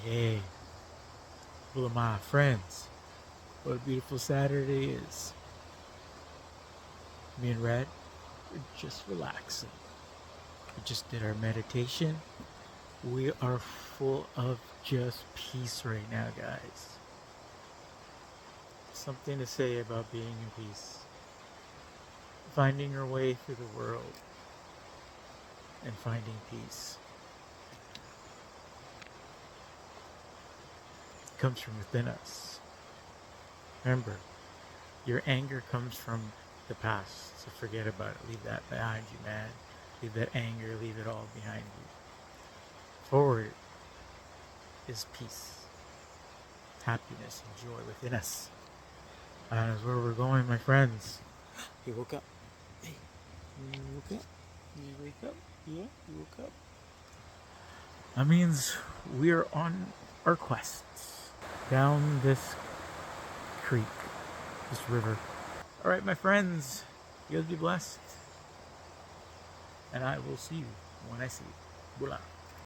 Hey, hello, my friends. What a beautiful Saturday is. Me and Red, we're just relaxing. We just did our meditation. We are full of just peace right now, guys. Something to say about being in peace. Finding your way through the world and finding peace. It comes from within us. Remember, your anger comes from the past, so forget about it. Leave that behind you, man. Leave that anger, leave it all behind you. Forward is peace, happiness, and joy within us. And that's where we're going, my friends. He woke up. Hey, you woke up? You wake up? Yeah, you woke up. That means we're on our quests down this creek, this river. All right, my friends, you guys be blessed. And I will see you when I see you. Bula.